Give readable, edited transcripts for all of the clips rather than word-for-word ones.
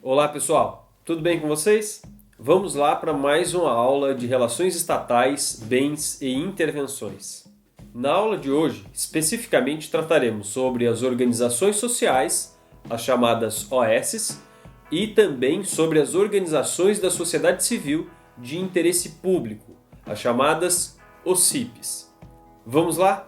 Olá pessoal, tudo bem com vocês? Vamos lá para mais uma aula de Relações Estatais, Bens e Intervenções. Na aula de hoje, especificamente trataremos sobre as organizações sociais, as chamadas OSs, e também sobre as organizações da sociedade civil de interesse público, as chamadas OCIPs. Vamos lá?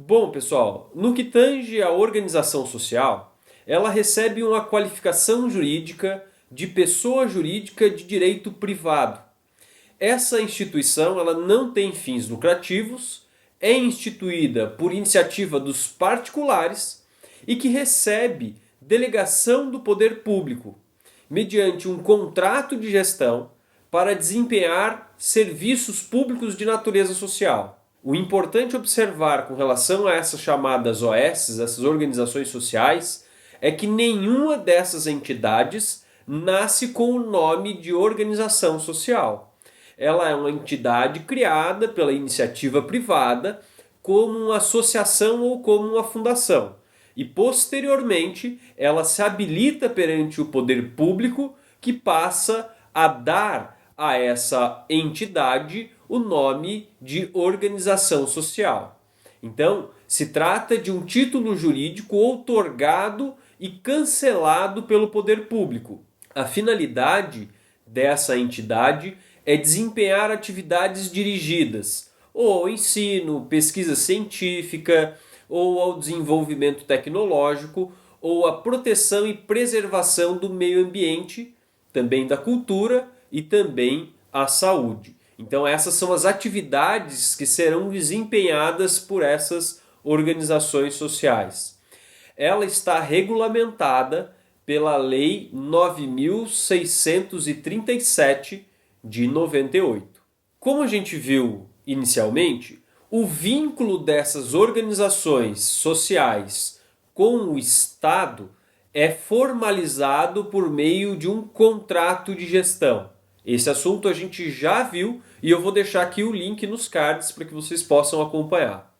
Bom, pessoal, no que tange à organização social, ela recebe uma qualificação jurídica de pessoa jurídica de direito privado. Essa instituição ela não tem fins lucrativos, é instituída por iniciativa dos particulares e que recebe delegação do poder público, mediante um contrato de gestão para desempenhar serviços públicos de natureza social. O importante observar com relação a essas chamadas OSs, essas organizações sociais, é que nenhuma dessas entidades nasce com o nome de organização social. Ela é uma entidade criada pela iniciativa privada como uma associação ou como uma fundação. E posteriormente ela se habilita perante o poder público que passa a dar a essa entidade o nome de organização social. Então, se trata de um título jurídico outorgado e cancelado pelo poder público. A finalidade dessa entidade é desempenhar atividades dirigidas ou ao ensino, pesquisa científica, ou ao desenvolvimento tecnológico, ou à proteção e preservação do meio ambiente, também da cultura e também à saúde. Então essas são as atividades que serão desempenhadas por essas organizações sociais. Ela está regulamentada pela Lei 9.637 de 98. Como a gente viu inicialmente, o vínculo dessas organizações sociais com o Estado é formalizado por meio de um contrato de gestão. Esse assunto a gente já viu e eu vou deixar aqui o link nos cards para que vocês possam acompanhar.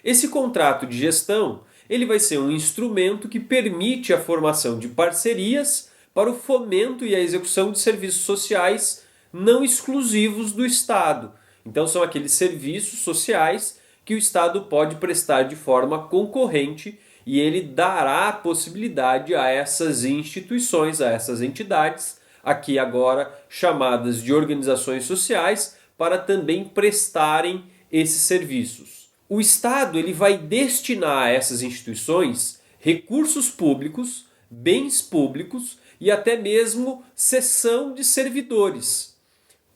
Esse contrato de gestão ele vai ser um instrumento que permite a formação de parcerias para o fomento e a execução de serviços sociais não exclusivos do Estado. Então são aqueles serviços sociais que o Estado pode prestar de forma concorrente e ele dará a possibilidade a essas instituições, a essas entidades, aqui agora chamadas de organizações sociais, para também prestarem esses serviços. O Estado ele vai destinar a essas instituições recursos públicos, bens públicos e até mesmo cessão de servidores.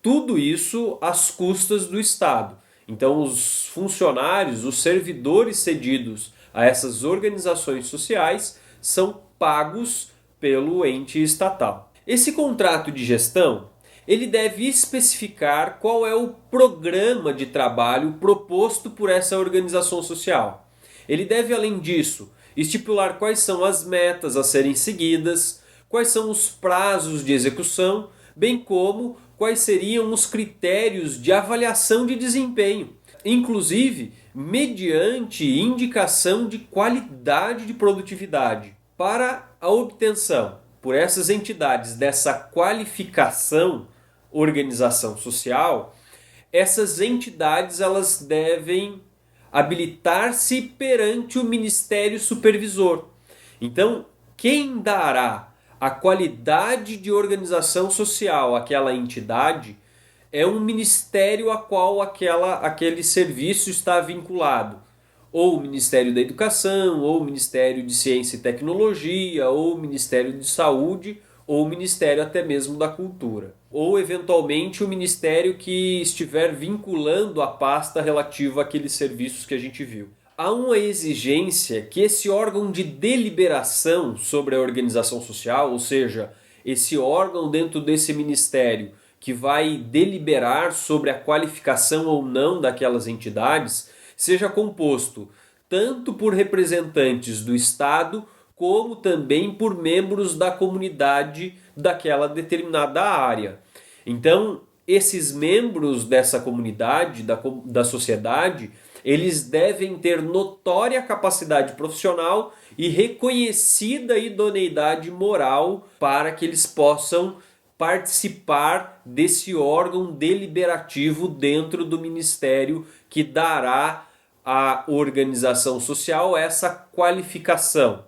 Tudo isso às custas do Estado. Então os funcionários, os servidores cedidos a essas organizações sociais são pagos pelo ente estatal. Esse contrato de gestão, ele deve especificar qual é o programa de trabalho proposto por essa organização social. Ele deve, além disso, estipular quais são as metas a serem seguidas, quais são os prazos de execução, bem como quais seriam os critérios de avaliação de desempenho, inclusive mediante indicação de qualidade de produtividade. Para a obtenção por essas entidades dessa qualificação organização social, essas entidades elas devem habilitar-se perante o Ministério Supervisor. Então, quem dará a qualidade de organização social àquela entidade é um ministério a qual aquele serviço está vinculado. Ou o Ministério da Educação, ou o Ministério de Ciência e Tecnologia, ou o Ministério de Saúde, ou o Ministério até mesmo da Cultura. Ou, eventualmente, o Ministério que estiver vinculando a pasta relativa àqueles serviços que a gente viu. Há uma exigência que esse órgão de deliberação sobre a organização social, ou seja, esse órgão dentro desse ministério que vai deliberar sobre a qualificação ou não daquelas entidades, seja composto tanto por representantes do Estado como também por membros da comunidade daquela determinada área. Então, esses membros dessa comunidade, da sociedade, eles devem ter notória capacidade profissional e reconhecida idoneidade moral para que eles possam participar desse órgão deliberativo dentro do ministério que dará à organização social essa qualificação.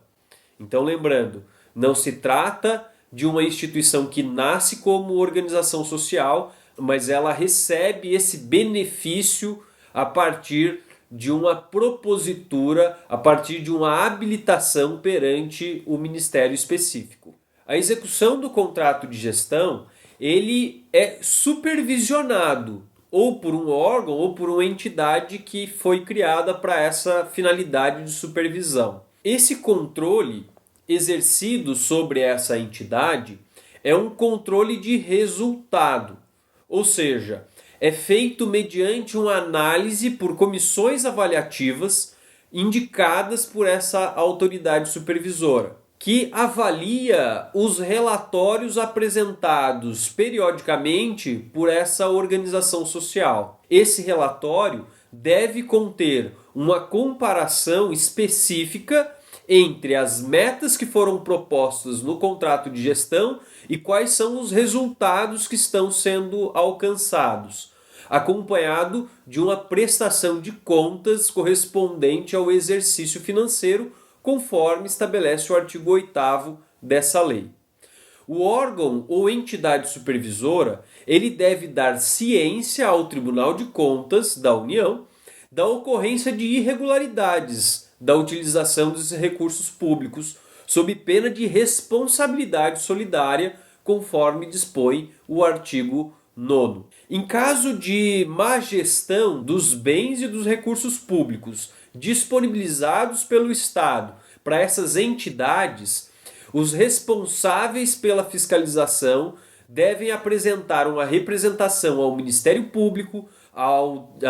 Então, lembrando, não se trata de uma instituição que nasce como organização social, mas ela recebe esse benefício a partir de uma propositura, a partir de uma habilitação perante o ministério específico. A execução do contrato de gestão, ele é supervisionado ou por um órgão ou por uma entidade que foi criada para essa finalidade de supervisão. Esse controle exercido sobre essa entidade é um controle de resultado, ou seja, é feito mediante uma análise por comissões avaliativas indicadas por essa autoridade supervisora, que avalia os relatórios apresentados periodicamente por essa organização social. Esse relatório deve conter uma comparação específica entre as metas que foram propostas no contrato de gestão e quais são os resultados que estão sendo alcançados, acompanhado de uma prestação de contas correspondente ao exercício financeiro, conforme estabelece o artigo 8º dessa lei. O órgão ou entidade supervisora, ele deve dar ciência ao Tribunal de Contas da União da ocorrência de irregularidades da utilização dos recursos públicos, sob pena de responsabilidade solidária, conforme dispõe o artigo 9º. Em caso de má gestão dos bens e dos recursos públicos disponibilizados pelo Estado para essas entidades, os responsáveis pela fiscalização devem apresentar uma representação ao Ministério Público, à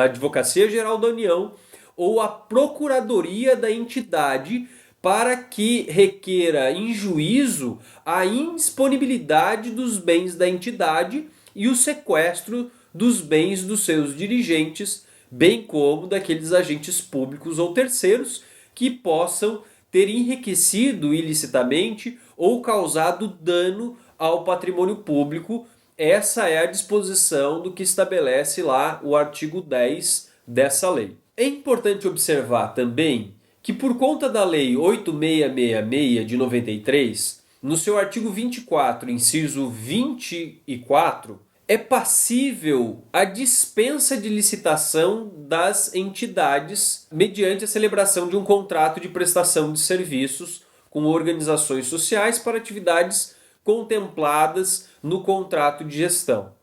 Advocacia Geral da União ou à Procuradoria da entidade para que requeira em juízo a indisponibilidade dos bens da entidade e o sequestro dos bens dos seus dirigentes, bem como daqueles agentes públicos ou terceiros que possam ter enriquecido ilicitamente ou causado dano ao patrimônio público. Essa é a disposição do que estabelece lá o artigo 10 dessa lei. É importante observar também que, por conta da Lei 8666 de 93, no seu artigo 24, inciso 24, é passível a dispensa de licitação das entidades mediante a celebração de um contrato de prestação de serviços com organizações sociais para atividades contempladas no contrato de gestão,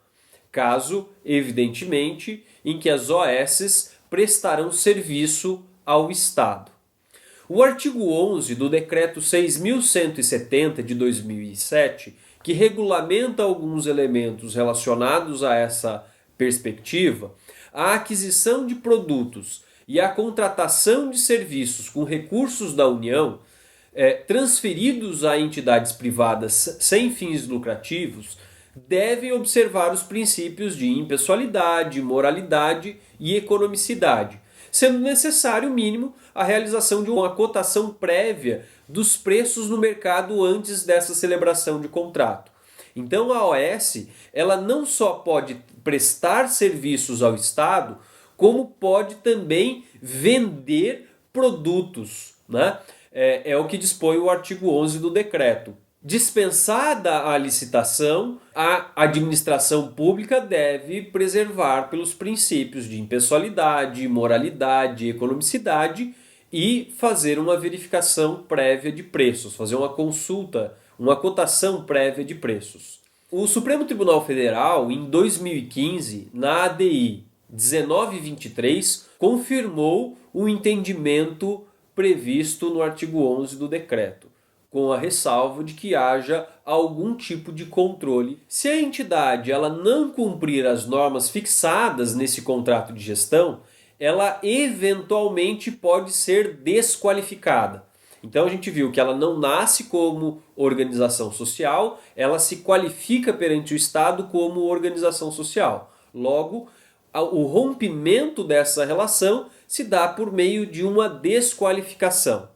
caso, evidentemente, em que as OSs prestarão serviço ao Estado. O artigo 11 do Decreto 6.170 de 2007, que regulamenta alguns elementos relacionados a essa perspectiva, a aquisição de produtos e a contratação de serviços com recursos da União transferidos a entidades privadas sem fins lucrativos, devem observar os princípios de impessoalidade, moralidade e economicidade, sendo necessário, mínimo, a realização de uma cotação prévia dos preços no mercado antes dessa celebração de contrato. Então a OS, ela não só pode prestar serviços ao Estado, como pode também vender produtos, né? É o que dispõe o artigo 11 do decreto. Dispensada a licitação, a administração pública deve preservar pelos princípios de impessoalidade, moralidade, economicidade e fazer uma verificação prévia de preços, fazer uma consulta, uma cotação prévia de preços. O Supremo Tribunal Federal, em 2015, na ADI 1923, confirmou o entendimento previsto no artigo 11 do decreto, com a ressalva de que haja algum tipo de controle. Se a entidade ela não cumprir as normas fixadas nesse contrato de gestão, ela eventualmente pode ser desqualificada. Então a gente viu que ela não nasce como organização social, ela se qualifica perante o Estado como organização social. Logo, o rompimento dessa relação se dá por meio de uma desqualificação,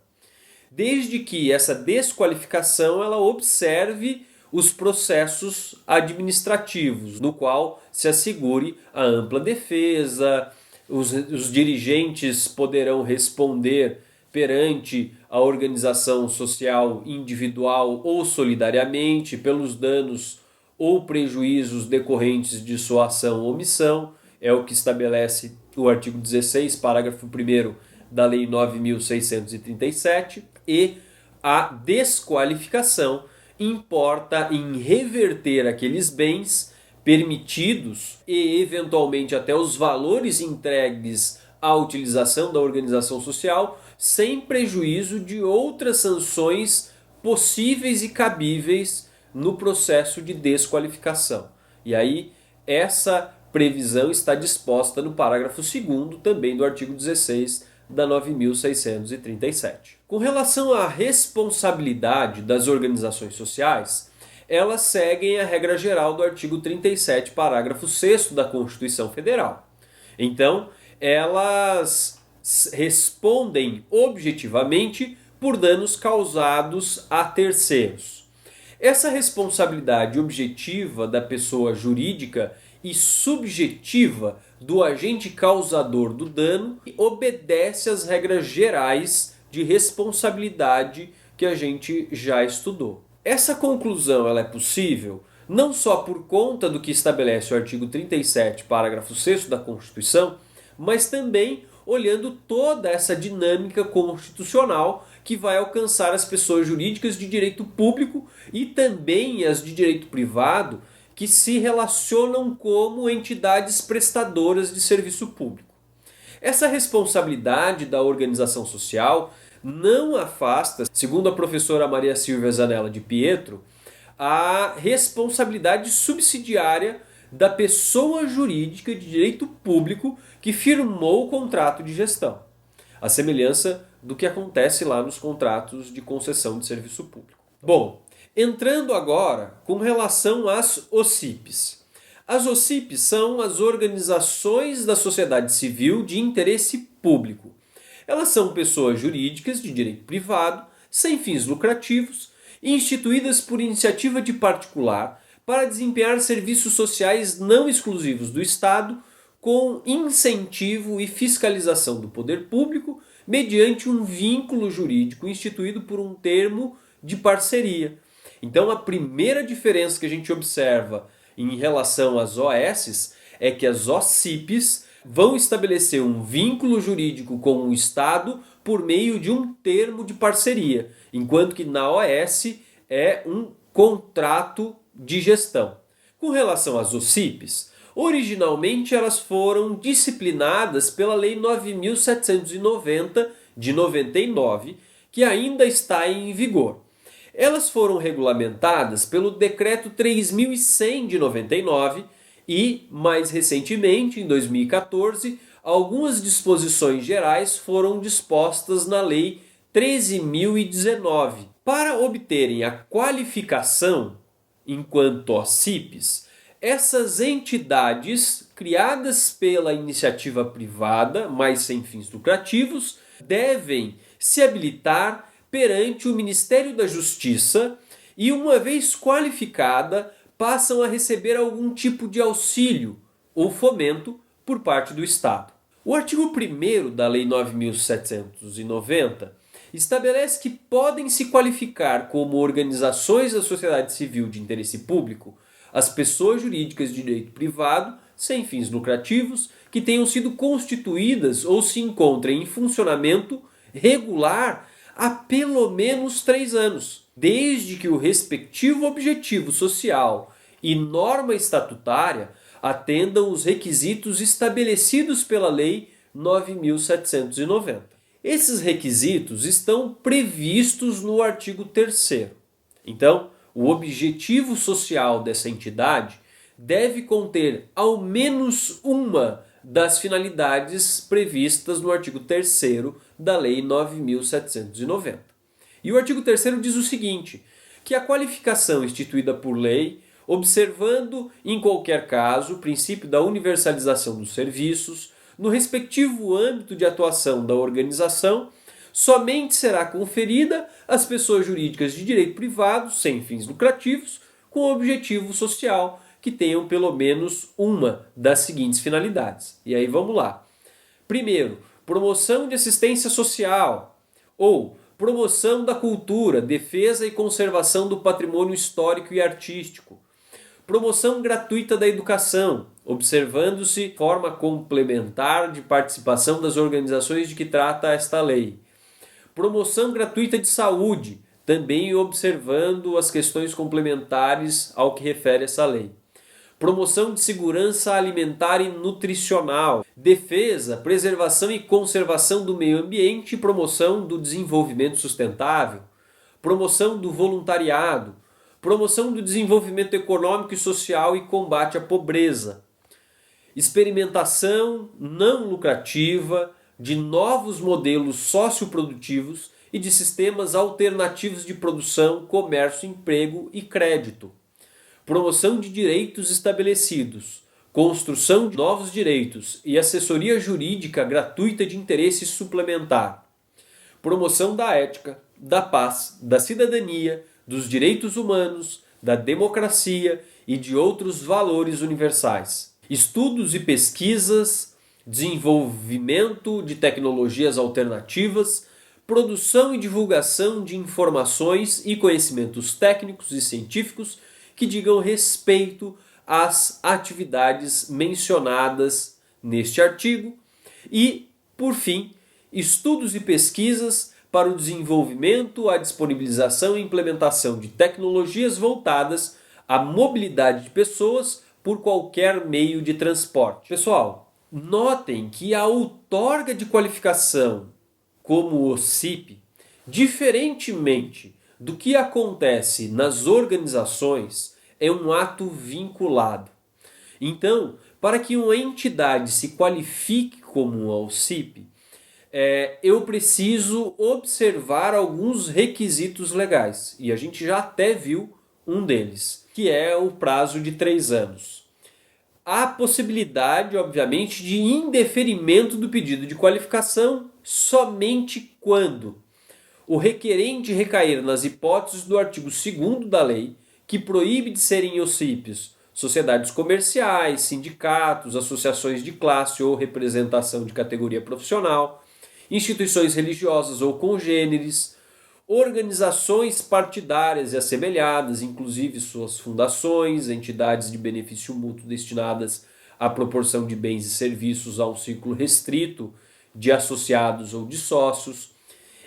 desde que essa desqualificação ela observe os processos administrativos, no qual se assegure a ampla defesa, os dirigentes poderão responder perante a organização social individual ou solidariamente pelos danos ou prejuízos decorrentes de sua ação ou omissão, é o que estabelece o artigo 16, parágrafo 1º da Lei 9.637, e a desqualificação importa em reverter aqueles bens permitidos e eventualmente até os valores entregues à utilização da organização social sem prejuízo de outras sanções possíveis e cabíveis no processo de desqualificação. E aí essa previsão está disposta no parágrafo 2º também do artigo 16 da 9.637. Com relação à responsabilidade das organizações sociais, elas seguem a regra geral do artigo 37, parágrafo 6º da Constituição Federal. Então, elas respondem objetivamente por danos causados a terceiros. Essa responsabilidade objetiva da pessoa jurídica e subjetiva do agente causador do dano obedece às regras gerais de responsabilidade que a gente já estudou. Essa conclusão ela é possível não só por conta do que estabelece o artigo 37, parágrafo 6º da Constituição, mas também olhando toda essa dinâmica constitucional que vai alcançar as pessoas jurídicas de direito público e também as de direito privado que se relacionam como entidades prestadoras de serviço público. Essa responsabilidade da organização social não afasta, segundo a professora Maria Silvia Zanella de Pietro, a responsabilidade subsidiária da pessoa jurídica de direito público que firmou o contrato de gestão, a semelhança do que acontece lá nos contratos de concessão de serviço público. Bom, entrando agora com relação às OCIPs. As OCIPs são as organizações da sociedade civil de interesse público. Elas são pessoas jurídicas de direito privado, sem fins lucrativos, instituídas por iniciativa de particular para desempenhar serviços sociais não exclusivos do Estado, com incentivo e fiscalização do poder público, mediante um vínculo jurídico instituído por um termo de parceria. Então, a primeira diferença que a gente observa em relação às OSs é que as OCIPs vão estabelecer um vínculo jurídico com o Estado por meio de um termo de parceria, enquanto que na OS é um contrato de gestão. Com relação às OCIPs, originalmente elas foram disciplinadas pela Lei 9.790 de 99, que ainda está em vigor. Elas foram regulamentadas pelo Decreto 3.100 de 99 e, mais recentemente, em 2014, algumas disposições gerais foram dispostas na Lei 13.019. Para obterem a qualificação enquanto OCIPs, essas entidades, criadas pela iniciativa privada, mas sem fins lucrativos, devem se habilitar perante o Ministério da Justiça e, uma vez qualificada, passam a receber algum tipo de auxílio ou fomento por parte do Estado. O artigo 1º da Lei 9.790 estabelece que podem se qualificar como organizações da sociedade civil de interesse público as pessoas jurídicas de direito privado, sem fins lucrativos, que tenham sido constituídas ou se encontrem em funcionamento regular há pelo menos 3 anos, desde que o respectivo objetivo social e norma estatutária atendam os requisitos estabelecidos pela Lei 9.790. Esses requisitos estão previstos no artigo 3º. Então, o objetivo social dessa entidade deve conter ao menos uma das finalidades previstas no artigo 3º da Lei 9.790. E o artigo 3º diz o seguinte, que a qualificação instituída por lei, observando em qualquer caso o princípio da universalização dos serviços, no respectivo âmbito de atuação da organização, somente será conferida às pessoas jurídicas de direito privado, sem fins lucrativos, com objetivo social, que tenham pelo menos uma das seguintes finalidades. E aí vamos lá. Primeiro, promoção de assistência social, ou promoção da cultura, defesa e conservação do patrimônio histórico e artístico. Promoção gratuita da educação, observando-se forma complementar de participação das organizações de que trata esta lei. Promoção gratuita de saúde, também observando as questões complementares ao que refere essa lei. Promoção de segurança alimentar e nutricional, defesa, preservação e conservação do meio ambiente e promoção do desenvolvimento sustentável, promoção do voluntariado, promoção do desenvolvimento econômico e social e combate à pobreza, experimentação não lucrativa de novos modelos socioprodutivos e de sistemas alternativos de produção, comércio, emprego e crédito. Promoção de direitos estabelecidos, construção de novos direitos e assessoria jurídica gratuita de interesse suplementar. Promoção da ética, da paz, da cidadania, dos direitos humanos, da democracia e de outros valores universais. Estudos e pesquisas, desenvolvimento de tecnologias alternativas, produção e divulgação de informações e conhecimentos técnicos e científicos que digam respeito às atividades mencionadas neste artigo e, por fim, estudos e pesquisas para o desenvolvimento, a disponibilização e implementação de tecnologias voltadas à mobilidade de pessoas por qualquer meio de transporte. Pessoal, notem que a outorga de qualificação como o OCIP, diferentemente do que acontece nas organizações, é um ato vinculado. Então, para que uma entidade se qualifique como um OCIP, eu preciso observar alguns requisitos legais. E a gente já até viu um deles, que é o prazo de 3 anos. Há possibilidade, obviamente, de indeferimento do pedido de qualificação somente quando o requerente recair nas hipóteses do artigo 2º da lei, que proíbe de serem OCIPs sociedades comerciais, sindicatos, associações de classe ou representação de categoria profissional, instituições religiosas ou congêneres, organizações partidárias e assemelhadas, inclusive suas fundações, entidades de benefício mútuo destinadas à proporção de bens e serviços a um círculo restrito de associados ou de sócios,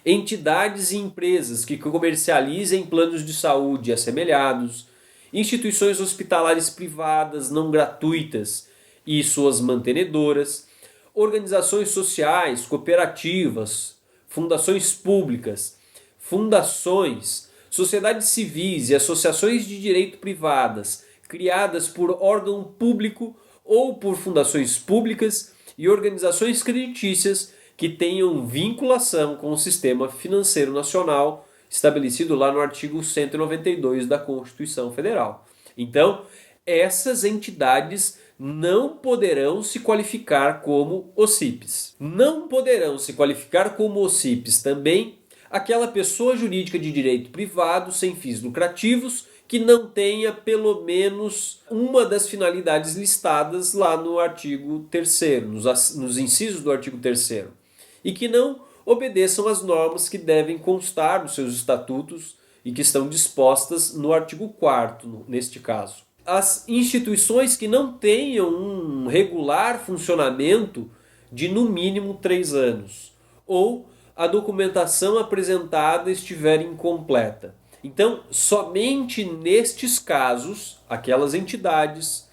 entidades e empresas que comercializem planos de saúde assemelhados, instituições hospitalares privadas não gratuitas e suas mantenedoras, organizações sociais, cooperativas, fundações públicas, fundações, sociedades civis e associações de direito privadas criadas por órgão público ou por fundações públicas e organizações creditícias que tenham vinculação com o sistema financeiro nacional estabelecido lá no artigo 192 da Constituição Federal. Então, essas entidades não poderão se qualificar como OCIPs. Não poderão se qualificar como OCIPs também aquela pessoa jurídica de direito privado sem fins lucrativos que não tenha pelo menos uma das finalidades listadas lá no artigo 3º, nos incisos do artigo 3º, e que não obedeçam às normas que devem constar dos seus estatutos e que estão dispostas no artigo 4º, neste caso. As instituições que não tenham um regular funcionamento de no mínimo 3 anos, ou a documentação apresentada estiver incompleta. Então, somente nestes casos, aquelas entidades,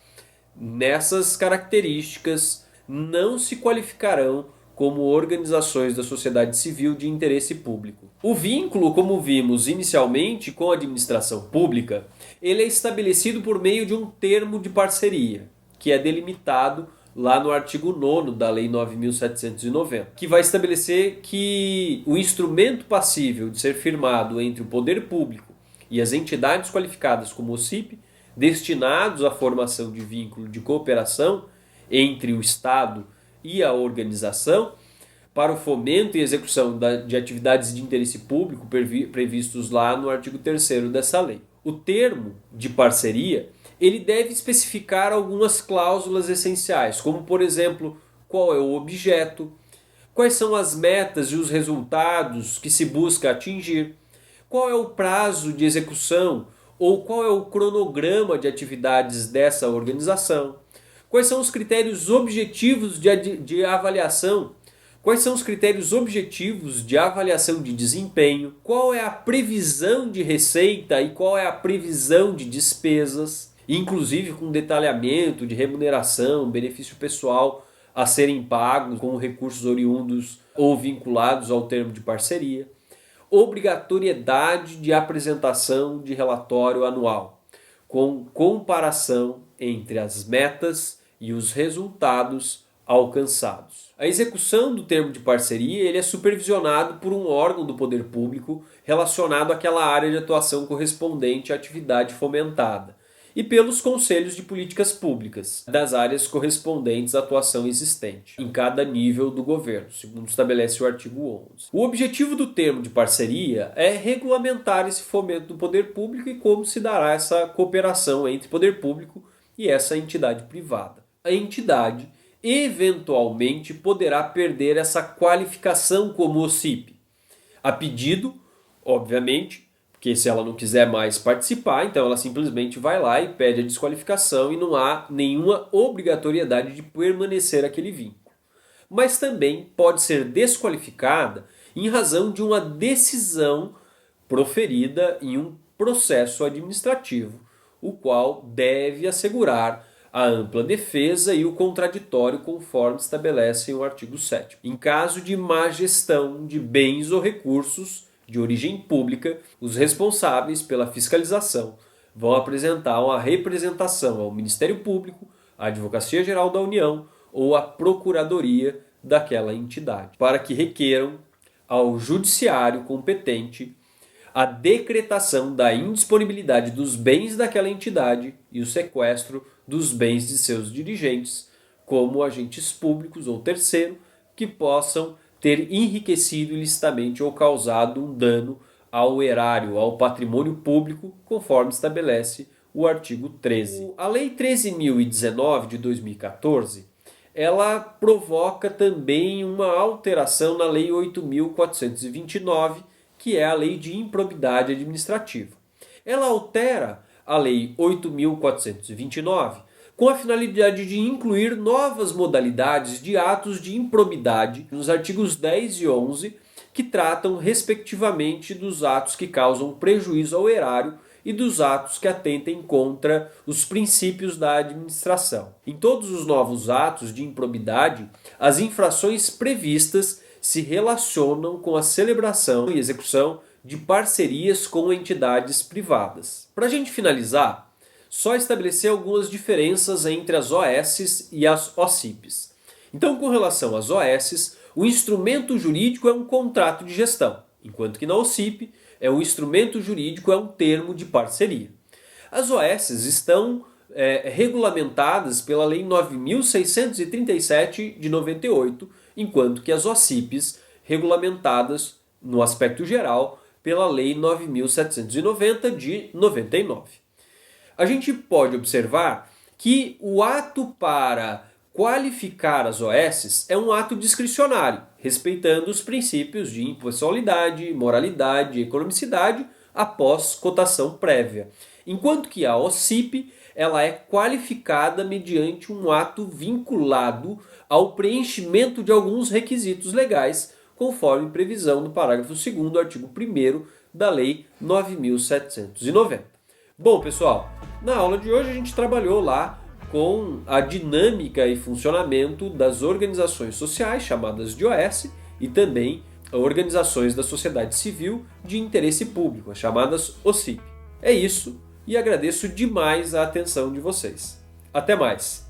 nessas características, não se qualificarão como organizações da sociedade civil de interesse público. O vínculo, como vimos inicialmente com a administração pública, ele é estabelecido por meio de um termo de parceria, que é delimitado lá no artigo 9º da Lei 9.790, que vai estabelecer que o instrumento passível de ser firmado entre o poder público e as entidades qualificadas como OCIP, destinados à formação de vínculo de cooperação entre o Estado e a organização para o fomento e execução de atividades de interesse público previstos lá no artigo 3º dessa lei. O termo de parceria ele deve especificar algumas cláusulas essenciais, como por exemplo, qual é o objeto, quais são as metas e os resultados que se busca atingir, qual é o prazo de execução ou qual é o cronograma de atividades dessa organização, quais são os critérios objetivos de avaliação, quais são os critérios objetivos de avaliação de desempenho, qual é a previsão de receita e qual é a previsão de despesas, inclusive com detalhamento de remuneração, benefício pessoal a serem pagos com recursos oriundos ou vinculados ao termo de parceria, obrigatoriedade de apresentação de relatório anual, com comparação entre as metas e os resultados alcançados. A execução do termo de parceria ele é supervisionado por um órgão do poder público relacionado àquela área de atuação correspondente à atividade fomentada, e pelos conselhos de políticas públicas das áreas correspondentes à atuação existente, em cada nível do governo, segundo estabelece o artigo 11. O objetivo do termo de parceria é regulamentar esse fomento do poder público e como se dará essa cooperação entre poder público e essa entidade privada. A entidade eventualmente poderá perder essa qualificação como OCIP, a pedido, obviamente, porque se ela não quiser mais participar, então ela simplesmente vai lá e pede a desqualificação e não há nenhuma obrigatoriedade de permanecer aquele vínculo. Mas também pode ser desqualificada em razão de uma decisão proferida em um processo administrativo, o qual deve assegurar a ampla defesa e o contraditório conforme estabelece o artigo 7º. Em caso de má gestão de bens ou recursos de origem pública, os responsáveis pela fiscalização vão apresentar uma representação ao Ministério Público, à Advocacia Geral da União ou à Procuradoria daquela entidade, para que requeram ao judiciário competente a decretação da indisponibilidade dos bens daquela entidade e o sequestro dos bens de seus dirigentes, como agentes públicos ou terceiro, que possam ter enriquecido ilicitamente ou causado um dano ao erário, ao patrimônio público, conforme estabelece o artigo 13. A Lei 13.019 de 2014, ela provoca também uma alteração na Lei 8.429, que é a Lei de Improbidade Administrativa. Ela altera a Lei 8.429 com a finalidade de incluir novas modalidades de atos de improbidade nos artigos 10 e 11, que tratam respectivamente dos atos que causam prejuízo ao erário e dos atos que atentem contra os princípios da administração. Em todos os novos atos de improbidade, as infrações previstas se relacionam com a celebração e execução de parcerias com entidades privadas. Para a gente finalizar, só estabelecer algumas diferenças entre as OSs e as OCIPs. Então, com relação às OSs, o instrumento jurídico é um contrato de gestão, enquanto que na OCIP, o instrumento jurídico é um termo de parceria. As OSs estão regulamentadas pela Lei 9.637 de 98, enquanto que as OCIPs regulamentadas, no aspecto geral, pela Lei 9.790 de 99. A gente pode observar que o ato para qualificar as OSs é um ato discricionário, respeitando os princípios de impessoalidade, moralidade e economicidade após cotação prévia. Enquanto que a OCIP ela é qualificada mediante um ato vinculado ao preenchimento de alguns requisitos legais, conforme previsão no parágrafo 2º do artigo 1º da Lei 9.790. Bom, pessoal, na aula de hoje a gente trabalhou lá com a dinâmica e funcionamento das organizações sociais, chamadas de OS, e também organizações da sociedade civil de interesse público, as chamadas OCIP. É isso, e agradeço demais a atenção de vocês. Até mais!